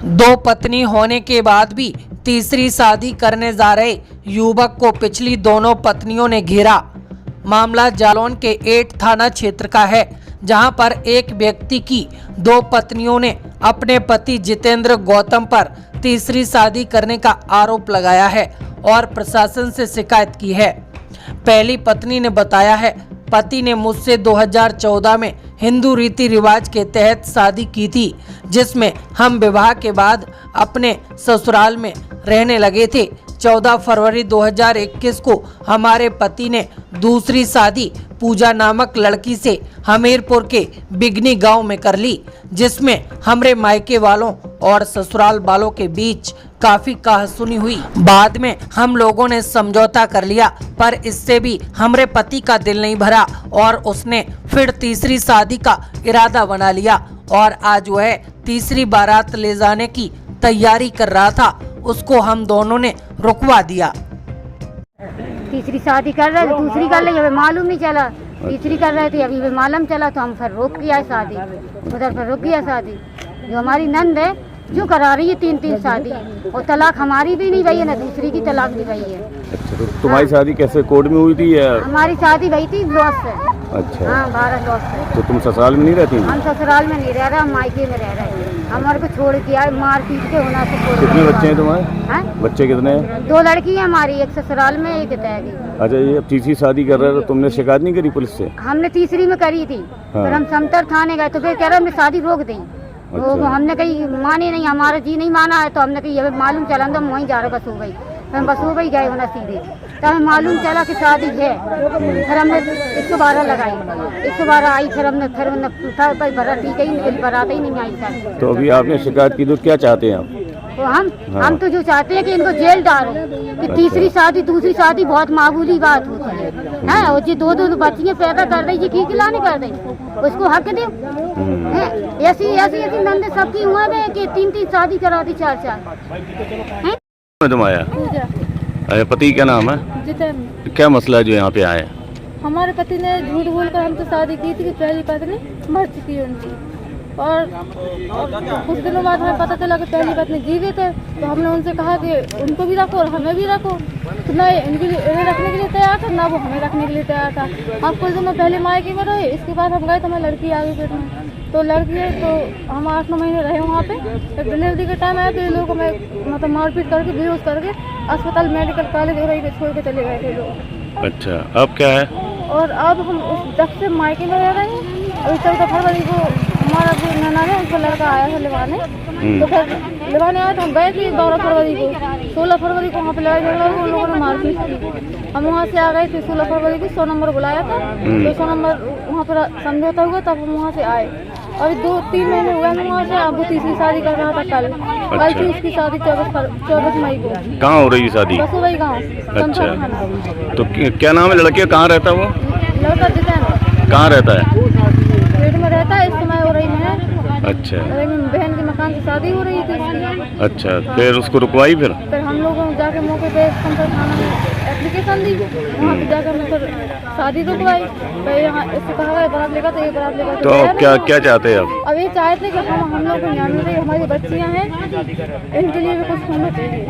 दो पत्नी होने के बाद भी तीसरी शादी करने जा रहे युवक को पिछली दोनों पत्नियों ने घेरा। मामला जालौन के एट थाना क्षेत्र का है, जहां पर एक व्यक्ति की दो पत्नियों ने अपने पति जितेंद्र गौतम पर तीसरी शादी करने का आरोप लगाया है और प्रशासन से शिकायत की है। पहली पत्नी ने बताया है, पति ने मुझसे 2014 में हिंदू रीति रिवाज के तहत शादी की थी, जिसमें हम विवाह के बाद अपने ससुराल में रहने लगे थे। 14 फरवरी 2021 को हमारे पति ने दूसरी शादी पूजा नामक लड़की से हमीरपुर के बिगनी गांव में कर ली, जिसमें हमरे मायके वालों और ससुराल वालों के बीच काफी कहासुनी हुई। बाद में हम लोगों ने समझौता कर लिया, पर इससे भी हमरे पति का दिल नहीं भरा और उसने फिर तीसरी शादी का इरादा बना लिया और आज वह तीसरी बारात ले जाने की तैयारी कर रहा था। उसको हम दोनों ने रुकवा दिया। तीसरी शादी कर रहे थे, दूसरी कर ली, हमें मालूम नहीं चला। तीसरी कर रहे थे, अभी मालूम चला तो हम फिर रोक किया शादी, उधर फिर रुक गया शादी। जो हमारी नंद है जो करा रही है तीन शादी, और तलाक हमारी भी नहीं भई है, ना दूसरी की तलाक भी भई है। अच्छा, तो तुम्हारी शादी कैसे कोर्ट में हुई थी या? हमारी शादी भई थी लॉस से। अच्छा, हाँ, 12 लॉस से। तो तुम ससुराल में नहीं रहती? हम ससुराल में नहीं रह रहे, हम मायके में रह रहे हैं। हमारे को छोड़ दिया, मार पीट के होना से छोड़। कितने बच्चे हैं तुम्हारे? हाँ? बच्चे कितने हैं? 2 लड़की है हमारी, एक ससुराल में एक तैयारी। अच्छा, ये अब तीसरी शादी कर रहे हो तो तुमने शिकायत नहीं करी पुलिस से? हमने तीसरी में करी थी। हाँ। फिर हम समतर थाने गए तो फिर कह रहे हमने शादी रोक दी। अच्छा। वो हमने कही माने नहीं, हमारा जी नहीं माना है, तो हमने कही हमें मालूम चला तो हम वहीं जा रहे बस हो गई। फिर हम बस हो गई गए होना सीधे, तो हमें मालूम चला कि शादी है। फिर हमने 112 लगाई, 112 आई, फिर हमने भरा, ठीक है, बरात ही नहीं आई शादी। तो अभी आपने शिकायत की तो क्या चाहते हैं आप? तो हाँ। हम तो जो चाहते हैं कि इनको जेल डालो, कि तीसरी शादी दूसरी शादी बहुत मामूली बात होती है। और जो दो बच्चियां पैदा कर रही है, की खिलाने कर रही, उसको हक दे। ऐसी नंदे सबकी उम्र है कि 3 शादी करा दी, 4 तुम्हारा? अरे पति क्या नाम है? जितेंद्र। क्या मसला है जो यहाँ पे आए? हमारे पति ने झूठ बोलकर हमसे शादी की थी कि पहली पत्नी मर चुकी है उनकी, और कुछ दिनों बाद हमें पता चला कि पहली पत्नी जीवित है। तो हमने उनसे कहा कि उनको भी रखो और हमें भी रखो। तो ना इन्हें रखने के लिए तैयार था, ना वो हमें रखने के लिए तैयार था। हम कुछ दिनों पहले मायके में रहे, इसके बाद हम गए तो हमें लड़की आ गई पेट में। तो लड़की है तो हम 8-9 महीने रहे वहाँ पे। तो डिलीवरी का टाइम आया तो ये लोगों में मतलब मारपीट करके, बेहोश करके अस्पताल मेडिकल कॉलेज हो रही छोड़ के चले गए थे लोग। अच्छा, अब क्या है? और अब हम उस जब से मायके में रह रहे हैं। अभी 14 फरवरी को हमारा जो नाना है उसका लड़का आया था लिवाने, तो फिर लिवाने आया तो हम गए थे 12 फरवरी को। 16 फरवरी को वहाँ पे लड़ाई झगड़ा हुआ, उन लोगों ने मारपीट की। हम वहाँ से आ गए थे 16 फरवरी को, 100 नंबर बुलाया था, तो 100 नंबर वहाँ पर समझौता हुआ, तब हम वहाँ से आए। अभी 2-3 महीने हुए हम वहाँ से। अब वो तीसरी शादी कर रहा था कल थी उसकी शादी 24 मई को। कहाँ हो रही है शादी? बसुवई गाँव। अच्छा, तो क्या नाम है लड़के? कहाँ रहता है वो लड़का? जितेंद्र। कहाँ रहता है? पेट में रहता है, इस समय हो रही है। अच्छा, बहन के मकान की शादी हो रही थी। अच्छा, फिर उसको रुकवाई? फिर हम लोगों ने जाके मौके पे संपर्क थाना में एप्लीकेशन दी, वहाँ पे जाकर हमने फिर शादी रुकवाई। तो यहाँ इससे कहा गया बारात लेगा, तो ये बारात लेगा। तो क्या चाहते हैं आप? अब ये चाहते कि हम लोग को न्याय मिले, हमारी बच्चियाँ हैं, इनके लिए भी कुछ होना चाहिए।